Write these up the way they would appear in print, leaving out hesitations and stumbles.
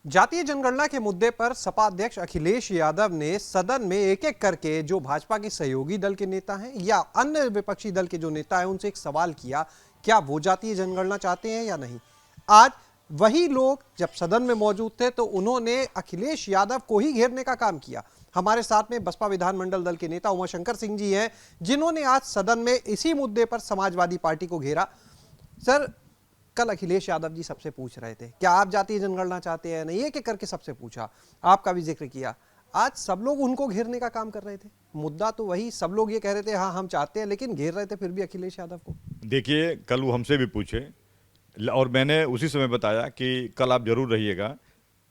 जातीय जनगणना के मुद्दे पर सपा अध्यक्ष अखिलेश यादव ने सदन में एक एक करके जो भाजपा के सहयोगी दल के नेता हैं या अन्य विपक्षी दल के जो नेता हैं उनसे एक सवाल किया, क्या वो जातीय जनगणना चाहते हैं या नहीं। आज वही लोग जब सदन में मौजूद थे तो उन्होंने अखिलेश यादव को ही घेरने का काम किया। हमारे साथ में बसपा विधानमंडल दल के नेता उमाशंकर सिंह जी हैं, जिन्होंने आज सदन में इसी मुद्दे पर समाजवादी पार्टी को घेरा। सर, कल अखिलेश यादव जी सबसे पूछ रहे थे क्या आप जातीय जनगणना चाहते हैं, नहीं, एक एक करके सबसे पूछा, आपका भी जिक्र किया। आज सब लोग उनको घेरने का काम कर रहे थे। मुद्दा तो वही, सब लोग ये कह रहे थे हाँ हम चाहते हैं, लेकिन घेर रहे थे फिर भी अखिलेश यादव को। देखिए, कल वो हमसे भी पूछे और मैंने उसी समय बताया कि कल आप जरूर रहिएगा,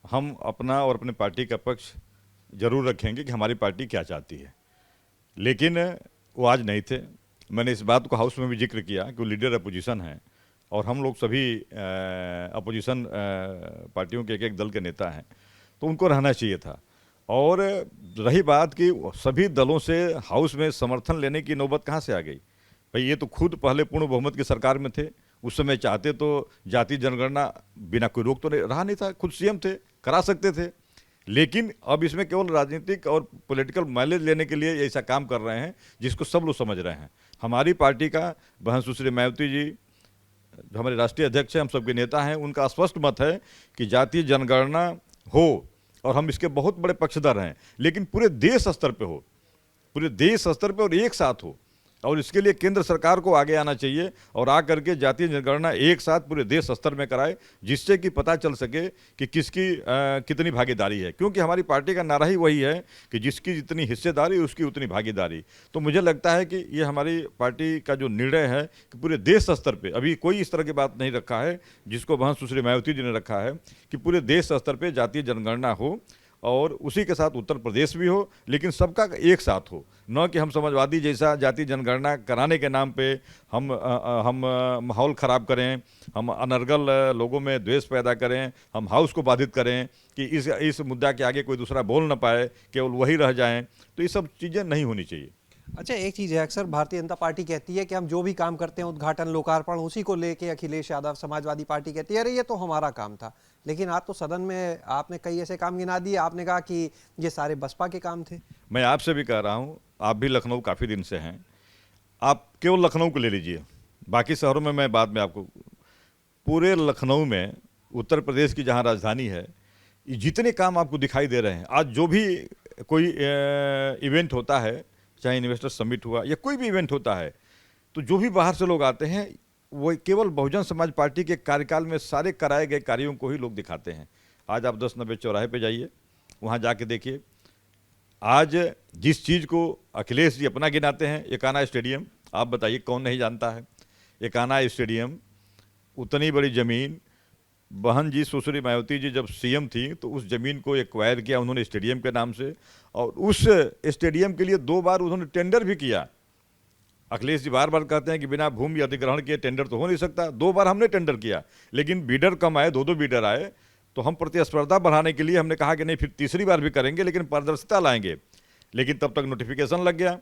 हम अपना और अपने पार्टी का पक्ष जरूर रखेंगे कि हमारी पार्टी क्या चाहती है। लेकिन वो आज नहीं थे। मैंने इस बात को हाउस में भी जिक्र किया कि वो लीडर अपोजिशन हैं और हम लोग सभी अपोजिशन पार्टियों के एक एक दल के नेता हैं, तो उनको रहना चाहिए था। और रही बात कि सभी दलों से हाउस में समर्थन लेने की नौबत कहाँ से आ गई। भाई, ये तो खुद पहले पूर्ण बहुमत की सरकार में थे, उस समय चाहते तो जाति जनगणना बिना कोई रोक तो रहा नहीं था, खुद सीएम थे, करा सकते थे। लेकिन अब इसमें केवल राजनीतिक और पॉलिटिकल माइलेज लेने के लिए ऐसा काम कर रहे हैं जिसको सब लोग समझ रहे हैं। हमारी पार्टी का बहन सुश्री मायावती जी जो हमारे राष्ट्रीय अध्यक्ष हैं, हम सबके नेता हैं, उनका स्पष्ट मत है कि जातीय जनगणना हो और हम इसके बहुत बड़े पक्षधर हैं, लेकिन पूरे देश स्तर पे हो, पूरे देश स्तर पे और एक साथ हो। और इसके लिए केंद्र सरकार को आगे आना चाहिए और आ करके जातीय जनगणना एक साथ पूरे देश स्तर में कराए, जिससे कि पता चल सके कि किसकी कितनी भागीदारी है। क्योंकि हमारी पार्टी का नारा ही वही है कि जिसकी जितनी हिस्सेदारी उसकी उतनी भागीदारी। तो मुझे लगता है कि ये हमारी पार्टी का जो निर्णय है कि पूरे देश स्तर पर, अभी कोई इस तरह की बात नहीं रखा है जिसको वहाँ सुश्री मायावती जी ने रखा है, कि पूरे देश स्तर पर जातीय जनगणना हो और उसी के साथ उत्तर प्रदेश भी हो, लेकिन सबका एक साथ हो। न कि हम समाजवादी जैसा जाति जनगणना कराने के नाम पे हम माहौल ख़राब करें, हम अनर्गल लोगों में द्वेष पैदा करें, हम हाउस को बाधित करें कि इस मुद्दा के आगे कोई दूसरा बोल ना पाए, केवल वही रह जाएं। तो ये सब चीज़ें नहीं होनी चाहिए। अच्छा, एक चीज है, अक्सर भारतीय जनता पार्टी कहती है कि हम जो भी काम करते हैं उद्घाटन लोकार्पण उसी को लेके अखिलेश यादव समाजवादी पार्टी कहती है अरे ये तो हमारा काम था। लेकिन आज तो सदन में आपने कई ऐसे काम गिना दिए, आपने कहा कि ये सारे बसपा के काम थे। मैं आपसे भी कह रहा हूँ, आप भी लखनऊ काफ़ी दिन से हैं, आप केवल लखनऊ को ले लीजिए, बाकी शहरों में मैं बाद में आपको, पूरे लखनऊ में उत्तर प्रदेश की जहाँ राजधानी है, ये जितने काम आपको दिखाई दे रहे हैं, आज जो भी कोई इवेंट होता है, चाहे इन्वेस्टर समिट हुआ या कोई भी इवेंट होता है, तो जो भी बाहर से लोग आते हैं वो केवल बहुजन समाज पार्टी के कार्यकाल में सारे कराए गए कार्यों को ही लोग दिखाते हैं। आज आप 10 नंबर चौराहे पे जाइए, वहाँ जाके देखिए, आज जिस चीज़ को अखिलेश जी अपना गिनाते हैं, एकाना स्टेडियम, आप बताइए कौन नहीं जानता है। एकाना स्टेडियम, उतनी बड़ी ज़मीन, बहन जी सुश्री मायावती जी जब सीएम थी तो उस ज़मीन को एक्वायर किया उन्होंने स्टेडियम के नाम से, और उस स्टेडियम के लिए 2 बार उन्होंने टेंडर भी किया। अखिलेश जी बार बार कहते हैं कि बिना भूमि अधिग्रहण किए टेंडर तो हो नहीं सकता। 2 बार हमने टेंडर किया, लेकिन बीडर कम आए, 2 बीडर आए, तो हम प्रतिस्पर्धा बढ़ाने के लिए हमने कहा कि नहीं, फिर तीसरी बार भी करेंगे लेकिन पारदर्शिता लाएंगे। लेकिन तब तक नोटिफिकेशन लग गया,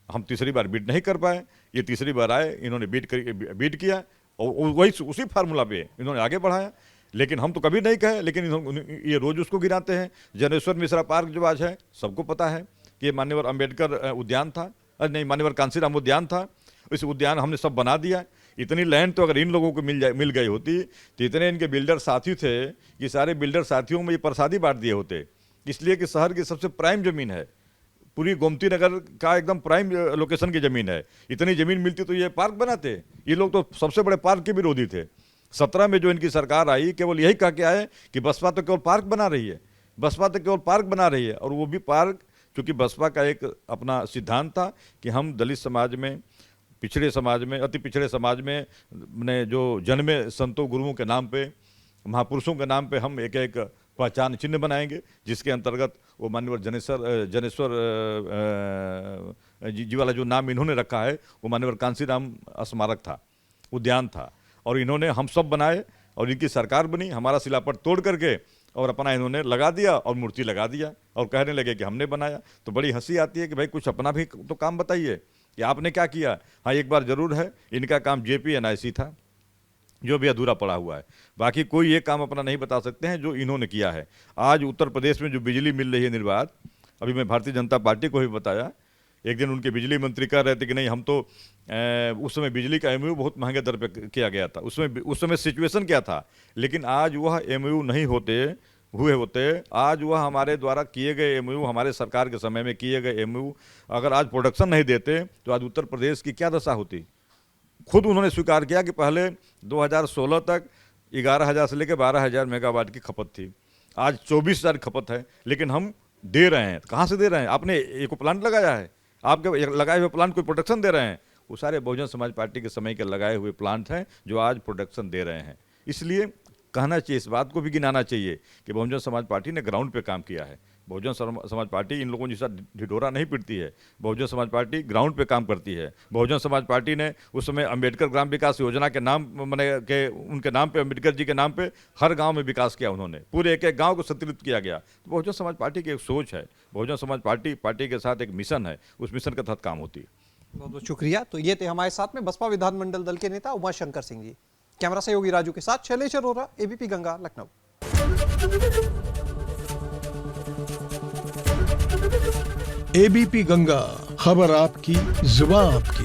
हम तीसरी बार बीड नहीं कर पाए। ये तीसरी बार आए, इन्होंने बीड किया और वही उसी फार्मूला पे इन्होंने आगे बढ़ाया। लेकिन हम तो कभी नहीं कहे, लेकिन ये रोज उसको गिराते हैं। जनेश्वर मिश्रा पार्क जो आज है, सबको पता है कि ये मान्यवर अंबेडकर उद्यान था, नहीं, मान्यवर कांसीराम उद्यान था। इस उद्यान हमने सब बना दिया। इतनी लैंड तो अगर इन लोगों को मिल गई होती तो इतने इनके बिल्डर साथी थे कि सारे बिल्डर साथियों में ये प्रसादी बांट दिए होते, इसलिए कि शहर की सबसे प्राइम जमीन है, पूरी गोमती नगर का एकदम प्राइम लोकेशन की जमीन है। इतनी जमीन मिलती तो ये पार्क बनाते। ये लोग तो सबसे बड़े पार्क के विरोधी थे। 17 में जो इनकी सरकार आई, केवल यही कह के आए कि बसपा तो केवल पार्क बना रही है, बसपा तो केवल पार्क बना रही है। और वो भी पार्क, क्योंकि बसपा का एक अपना सिद्धांत था कि हम दलित समाज में, पिछड़े समाज में, अति पिछड़े समाज में ने जो जन्मे संतों गुरुओं के नाम पे, महापुरुषों के नाम पे हम एक एक पहचान चिन्ह बनाएंगे, जिसके अंतर्गत वो मान्यवर जनेश्वर जी वाला जो नाम इन्होंने रखा है वो मान्यवर कांसीराम स्मारक था, उद्यान था। और इन्होंने हम सब बनाए और इनकी सरकार बनी, हमारा शिलापट तोड़ करके और अपना इन्होंने लगा दिया और मूर्ति लगा दिया और कहने लगे कि हमने बनाया। तो बड़ी हंसी आती है कि भाई कुछ अपना भी तो काम बताइए कि आपने क्या किया। हाँ, एक बार जरूर है, इनका काम JPNIC था, जो भी अधूरा पड़ा हुआ है। बाकी कोई ये काम अपना नहीं बता सकते हैं जो इन्होंने किया है। आज उत्तर प्रदेश में जो बिजली मिल रही है निर्बाध, अभी मैं भारतीय जनता पार्टी को भी बताया, एक दिन उनके बिजली मंत्री कह रहे थे कि नहीं हम तो उस समय बिजली का एमओयू बहुत महंगे दर पे किया गया था, उस समय सिचुएशन क्या था, लेकिन आज वह एमओयू नहीं होते आज वह हमारे द्वारा किए गए एमओयू, हमारे सरकार के समय में किए गए एमओयू अगर आज प्रोडक्शन नहीं देते तो आज उत्तर प्रदेश की क्या दशा होती। खुद उन्होंने स्वीकार किया कि पहले 2016 तक 11,000 से लेकर 12,000 मेगावाट की खपत थी, आज 24,000 खपत है, लेकिन हम दे रहे हैं। कहाँ से दे रहे हैं? आपने एक प्लांट लगाया है, आपके लगाए हुए प्लांट कोई प्रोडक्शन दे रहे हैं? वो सारे बहुजन समाज पार्टी के समय के लगाए हुए प्लांट हैं जो आज प्रोडक्शन दे रहे हैं। इसलिए कहना चाहिए, इस बात को भी गिनाना चाहिए कि बहुजन समाज पार्टी ने ग्राउंड पे काम किया है। बहुजन समाज पार्टी इन लोगों जैसा ढिढोरा नहीं पीटती है, बहुजन समाज पार्टी ग्राउंड पे काम करती है। बहुजन समाज पार्टी ने उस समय अंबेडकर ग्राम विकास योजना के नाम के उनके नाम पे, अंबेडकर जी के नाम पे हर गांव में विकास किया उन्होंने, पूरे एक एक गांव को संतुलित किया गया। तो बहुजन समाज पार्टी की एक सोच है, बहुजन समाज पार्टी के साथ एक मिशन है, उस मिशन के तहत काम होती है। बहुत बहुत शुक्रिया। तो ये थे हमारे साथ में बसपा विधानमंडल दल के नेता उमाशंकर सिंह जी। कैमरा सहयोगी राजू के साथ शैलेश अरोरा, एबीपी गंगा, लखनऊ। एबीपी गंगा, खबर आपकी, जुबान आपकी।